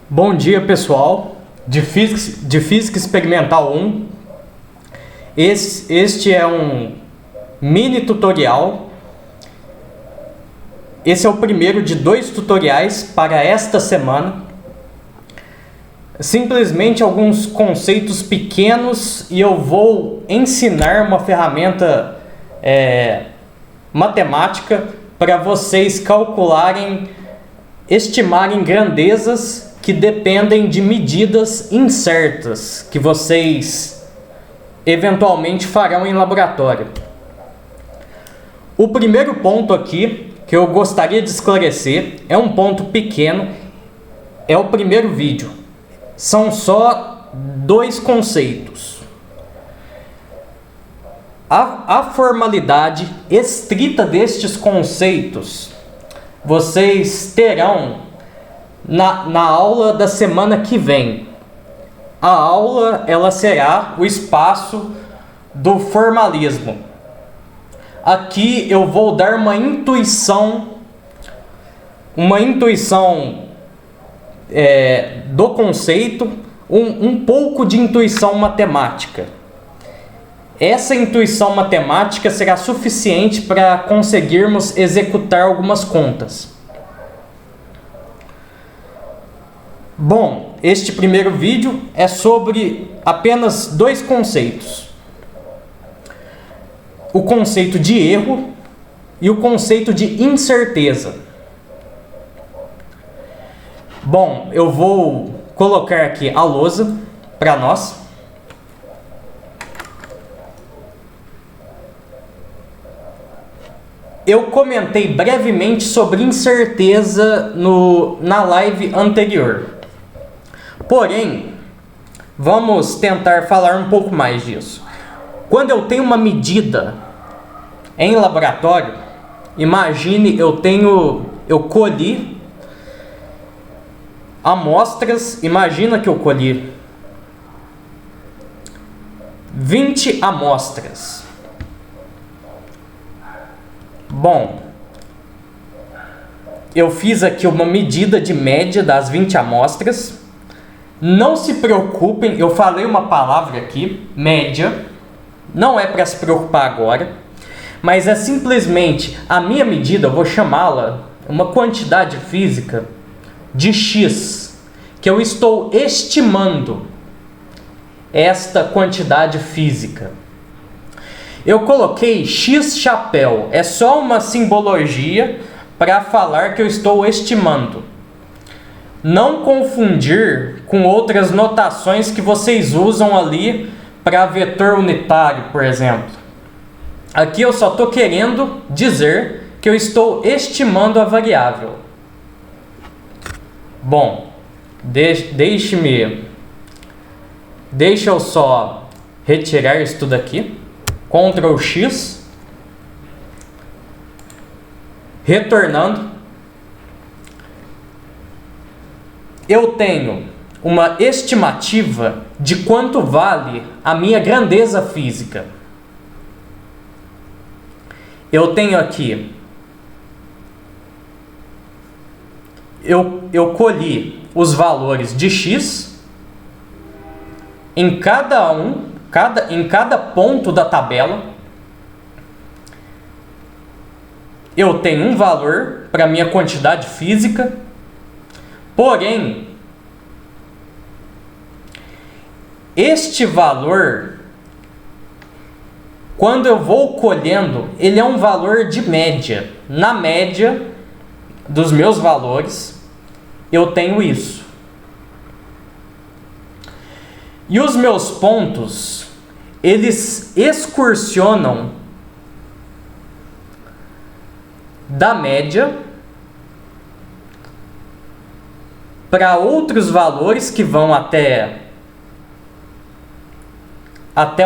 Bom dia, pessoal de Física Experimental 1. Este é um mini tutorial. Esse é o primeiro de 2 tutoriais para esta semana. Simplesmente alguns conceitos pequenos e eu vou ensinar uma ferramenta matemática para vocês calcularem, estimarem grandezas que dependem de medidas incertas que vocês eventualmente farão em laboratório. O primeiro ponto aqui que eu gostaria de esclarecer é um ponto pequeno, é o primeiro vídeo. São só 2 conceitos. A formalidade estrita destes conceitos vocês terão na aula da semana que vem. A aula ela será o espaço do formalismo. Aqui eu vou dar uma intuição do conceito, um pouco de intuição matemática. Essa intuição matemática será suficiente para conseguirmos executar algumas contas. Bom, este primeiro vídeo é sobre apenas 2 conceitos. O conceito de erro e o conceito de incerteza. Bom, eu vou colocar aqui a lousa para nós. Eu comentei brevemente sobre incerteza na live anterior. Porém, vamos tentar falar um pouco mais disso. Quando eu tenho uma medida em laboratório, imagine eu colhi amostras, imagina que eu colhi 20 amostras. Bom, eu fiz aqui uma medida de média das 20 amostras. Não se preocupem, eu falei uma palavra aqui, média, não é para se preocupar agora, mas é simplesmente a minha medida, eu vou chamá-la uma quantidade física de x, que eu estou estimando esta quantidade física. Eu coloquei x chapéu, é só uma simbologia para falar que eu estou estimando. Não confundir com outras notações que vocês usam ali para vetor unitário, por exemplo. Aqui eu só estou querendo dizer que eu estou estimando a variável. Bom, deixa eu só retirar isso tudo aqui. Ctrl X. Retornando. Eu tenho uma estimativa de quanto vale a minha grandeza física. Eu tenho aqui, eu colhi os valores de x em cada ponto da tabela. Eu tenho um valor para a minha quantidade física. Porém, este valor, quando eu vou colhendo, ele é um valor de média. Na média dos meus valores, eu tenho isso. E os meus pontos, eles excursionam da média para outros valores que vão até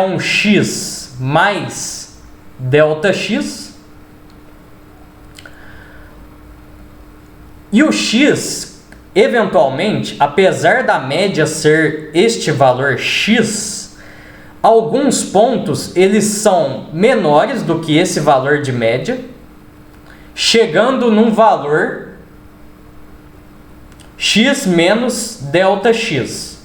um x mais delta x. E o x, eventualmente, apesar da média ser este valor x, alguns pontos eles são menores do que esse valor de média, chegando num valor x menos delta x.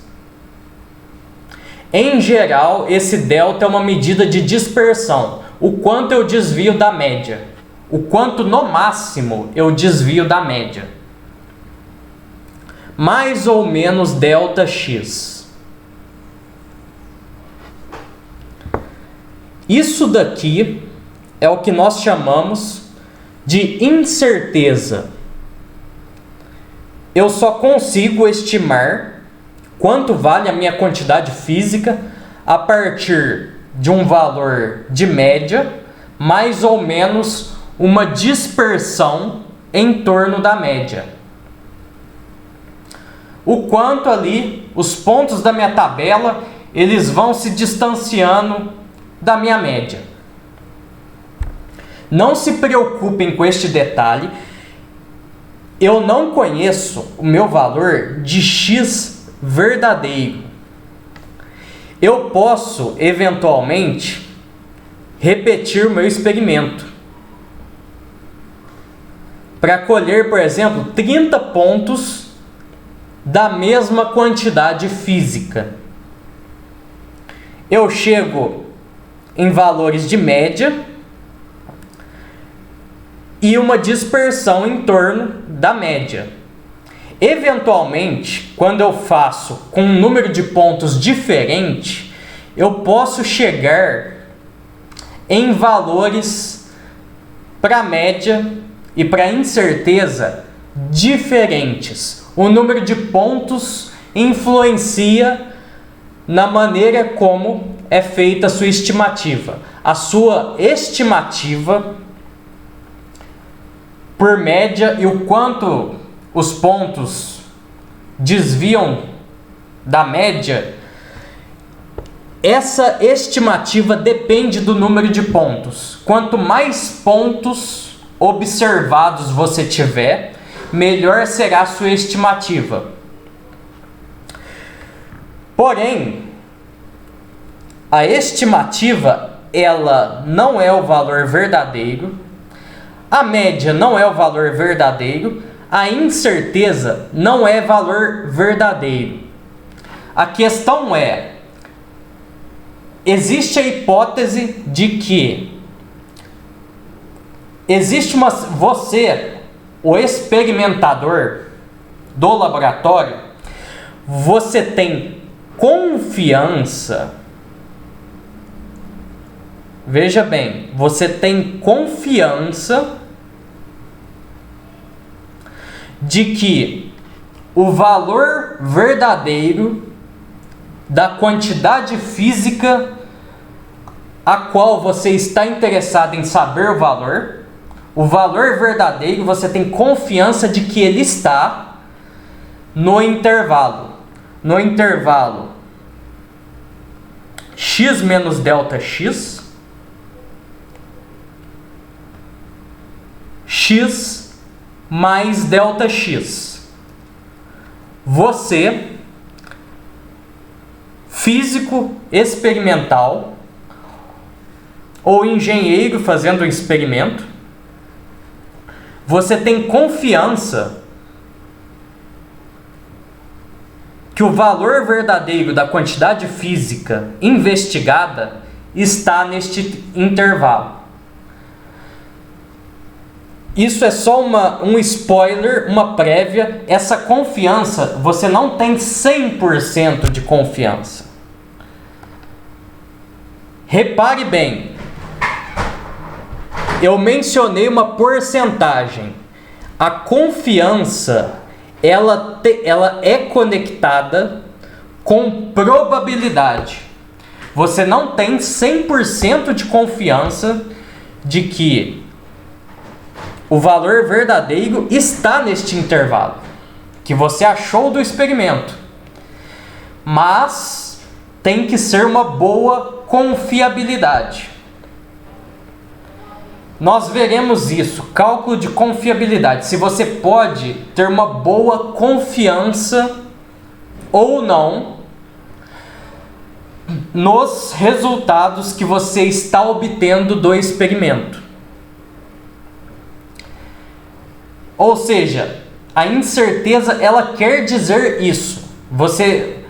Em geral, esse delta é uma medida de dispersão, o quanto eu desvio da média, o quanto no máximo eu desvio da média. Mais ou menos delta x. Isso daqui é o que nós chamamos de incerteza. Eu só consigo estimar quanto vale a minha quantidade física a partir de um valor de média, mais ou menos uma dispersão em torno da média. O quanto ali os pontos da minha tabela eles vão se distanciando da minha média. Não se preocupem com este detalhe. Eu não conheço o meu valor de x verdadeiro. Eu posso, eventualmente, repetir o meu experimento para colher, por exemplo, 30 pontos da mesma quantidade física. Eu chego em valores de média e uma dispersão em torno da média. Eventualmente, quando eu faço com um número de pontos diferente, eu posso chegar em valores para média e para incerteza diferentes. O número de pontos influencia na maneira como é feita a sua estimativa. A sua estimativa por média e o quanto os pontos desviam da média, essa estimativa depende do número de pontos. Quanto mais pontos observados você tiver, melhor será a sua estimativa. Porém, a estimativa, ela não é o valor verdadeiro, a média não é o valor verdadeiro, a incerteza não é valor verdadeiro. A questão é, existe a hipótese de que você, o experimentador do laboratório, você tem confiança. Veja bem, você tem confiança de que o valor verdadeiro da quantidade física a qual você está interessado em saber o valor verdadeiro, você tem confiança de que ele está no intervalo x menos delta x, x mais delta x. Você, físico experimental ou engenheiro fazendo um experimento, você tem confiança que o valor verdadeiro da quantidade física investigada está neste intervalo. Isso é só um spoiler, uma prévia. Essa confiança, você não tem 100% de confiança. Repare bem, eu mencionei uma porcentagem. A confiança, ela é conectada com probabilidade. Você não tem 100% de confiança de que o valor verdadeiro está neste intervalo que você achou do experimento. Mas tem que ser uma boa confiabilidade. Nós veremos isso, cálculo de confiabilidade. Se você pode ter uma boa confiança ou não nos resultados que você está obtendo do experimento. Ou seja, a incerteza, ela quer dizer isso. Você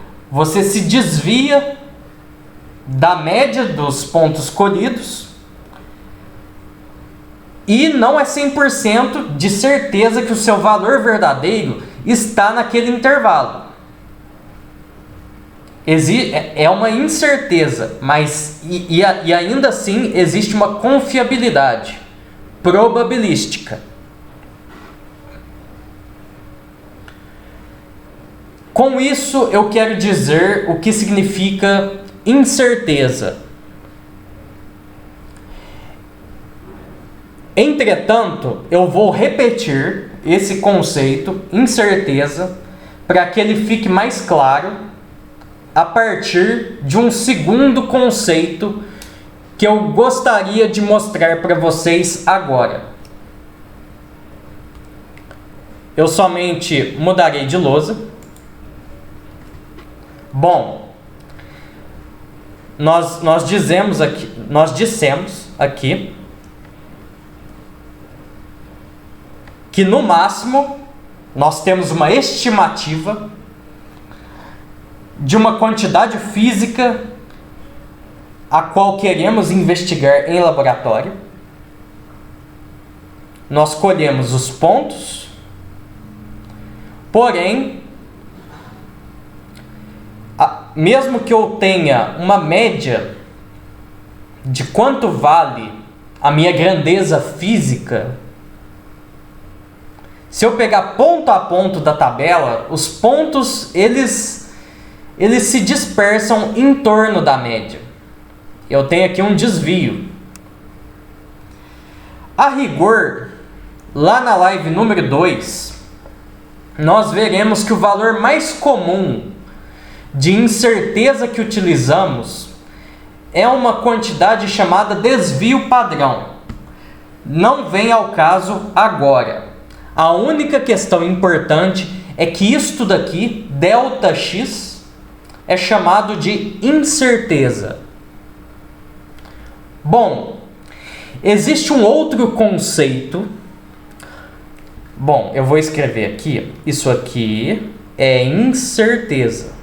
se desvia da média dos pontos colhidos e não é 100% de certeza que o seu valor verdadeiro está naquele intervalo. É uma incerteza, mas e ainda assim existe uma confiabilidade probabilística. Com isso, eu quero dizer o que significa incerteza. Entretanto, eu vou repetir esse conceito, incerteza, para que ele fique mais claro a partir de um segundo conceito que eu gostaria de mostrar para vocês agora. Eu somente mudarei de lousa. Bom, nós dissemos aqui que no máximo nós temos uma estimativa de uma quantidade física a qual queremos investigar em laboratório. Nós colhemos os pontos, porém, mesmo que eu tenha uma média de quanto vale a minha grandeza física, se eu pegar ponto a ponto da tabela, os pontos eles se dispersam em torno da média. Eu tenho aqui um desvio. A rigor, lá na live número 2, nós veremos que o valor mais comum de incerteza que utilizamos é uma quantidade chamada desvio padrão. Não vem ao caso agora. A única questão importante é que isto daqui, ΔX, é chamado de incerteza. Bom, existe um outro conceito. Bom, eu vou escrever aqui. Isso aqui é incerteza.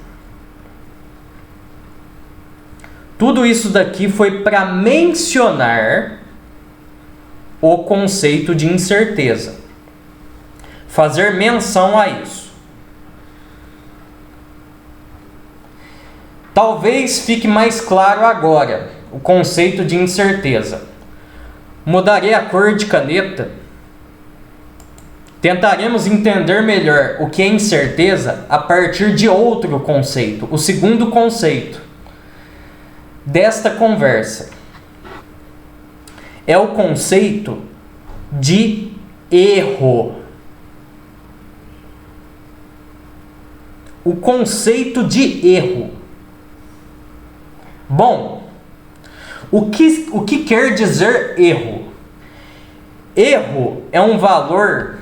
Tudo isso daqui foi para mencionar o conceito de incerteza. Fazer menção a isso. Talvez fique mais claro agora o conceito de incerteza. Mudarei a cor de caneta. Tentaremos entender melhor o que é incerteza a partir de outro conceito, o segundo conceito desta conversa. É o conceito de erro. O conceito de erro. Bom, o que quer dizer erro? Erro é um valor,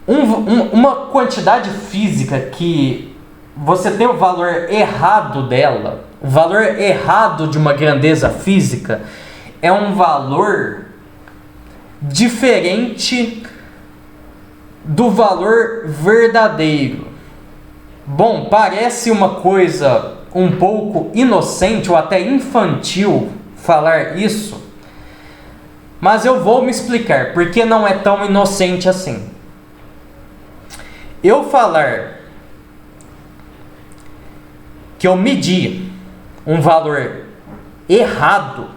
uma quantidade física que você tem o valor errado dela. O valor errado de uma grandeza física é um valor diferente do valor verdadeiro. Bom, parece uma coisa um pouco inocente ou até infantil falar isso, mas eu vou me explicar porque não é tão inocente assim. Eu falar que eu medi um valor errado,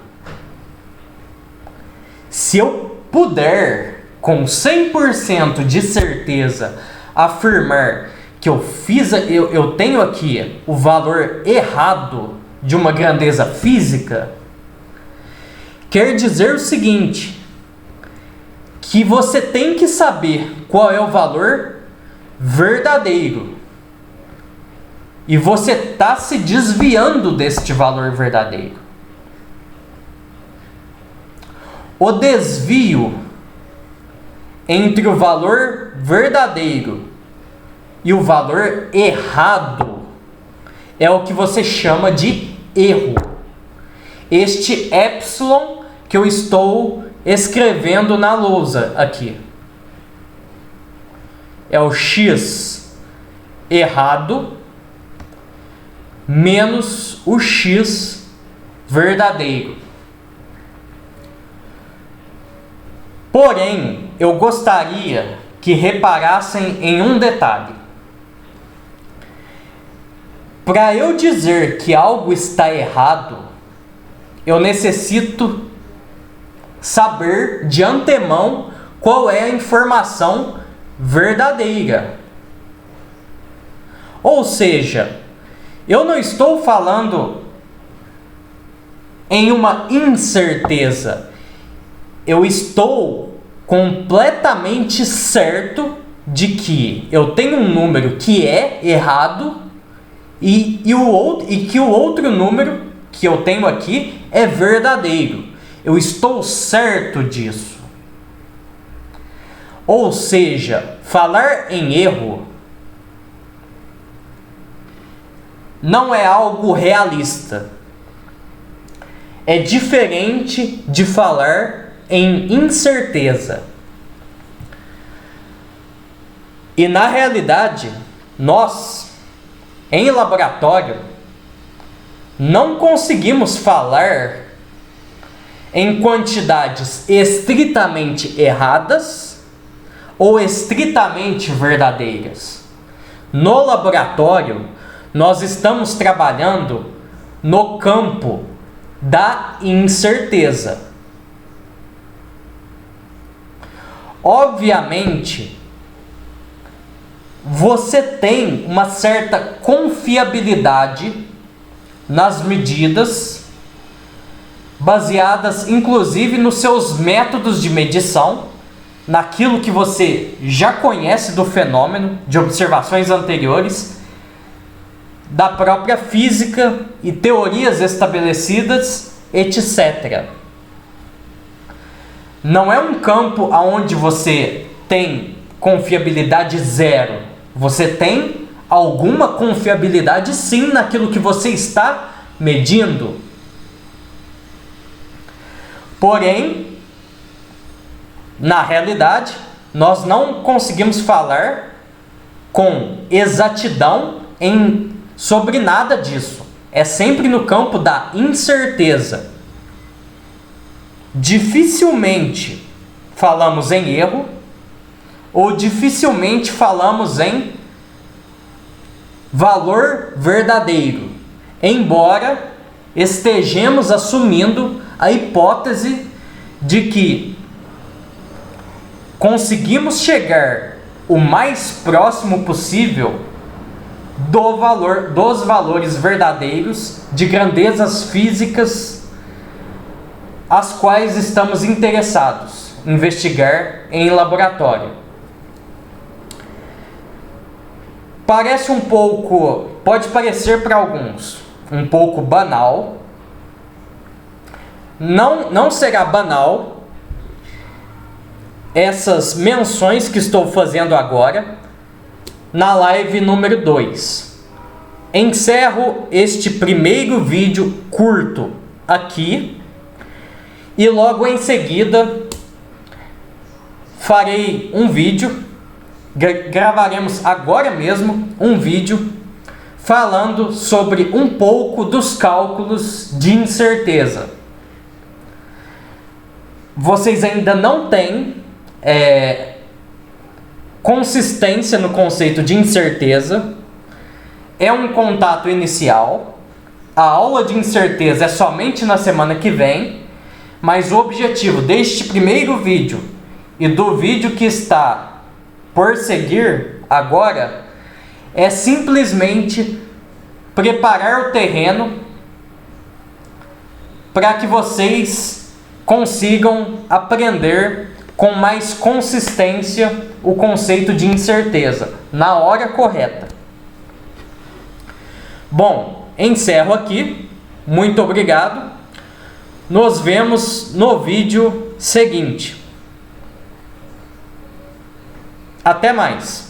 se eu puder com 100% de certeza afirmar que eu tenho aqui o valor errado de uma grandeza física, quer dizer o seguinte, que você tem que saber qual é o valor verdadeiro. E você está se desviando deste valor verdadeiro. O desvio entre o valor verdadeiro e o valor errado é o que você chama de erro. Este epsilon que eu estou escrevendo na lousa aqui. é o x errado menos o x verdadeiro. Porém, eu gostaria que reparassem em um detalhe. Para eu dizer que algo está errado, eu necessito saber de antemão qual é a informação verdadeira. Ou seja, eu não estou falando em uma incerteza. Eu estou completamente certo de que eu tenho um número que é errado e que o outro número que eu tenho aqui é verdadeiro. Eu estou certo disso. Ou seja, falar em erro não é algo realista. É diferente de falar em incerteza. E na realidade, nós, em laboratório, não conseguimos falar em quantidades estritamente erradas ou estritamente verdadeiras. No laboratório, nós estamos trabalhando no campo da incerteza. Obviamente, você tem uma certa confiabilidade nas medidas, baseadas inclusive nos seus métodos de medição, naquilo que você já conhece do fenômeno, de observações anteriores, da própria física e teorias estabelecidas, etc. Não é um campo onde você tem confiabilidade zero. Você tem alguma confiabilidade sim naquilo que você está medindo. Porém, na realidade, nós não conseguimos falar com exatidão sobre nada disso. É sempre no campo da incerteza. Dificilmente falamos em erro ou dificilmente falamos em valor verdadeiro, embora estejamos assumindo a hipótese de que conseguimos chegar o mais próximo possível dos valores verdadeiros de grandezas físicas as quais estamos interessados em investigar em laboratório. Pode parecer para alguns um pouco banal. Não será banal essas menções que estou fazendo agora na live número 2. Encerro este primeiro vídeo curto aqui e logo em seguida farei um vídeo, gravaremos agora mesmo um vídeo falando sobre um pouco dos cálculos de incerteza. Vocês ainda não têm consistência no conceito de incerteza. É um contato inicial. A aula de incerteza é somente na semana que vem, mas o objetivo deste primeiro vídeo e do vídeo que está por seguir agora é simplesmente preparar o terreno para que vocês consigam aprender com mais consistência o conceito de incerteza na hora correta. Bom, encerro aqui. Muito obrigado. Nos vemos no vídeo seguinte. Até mais.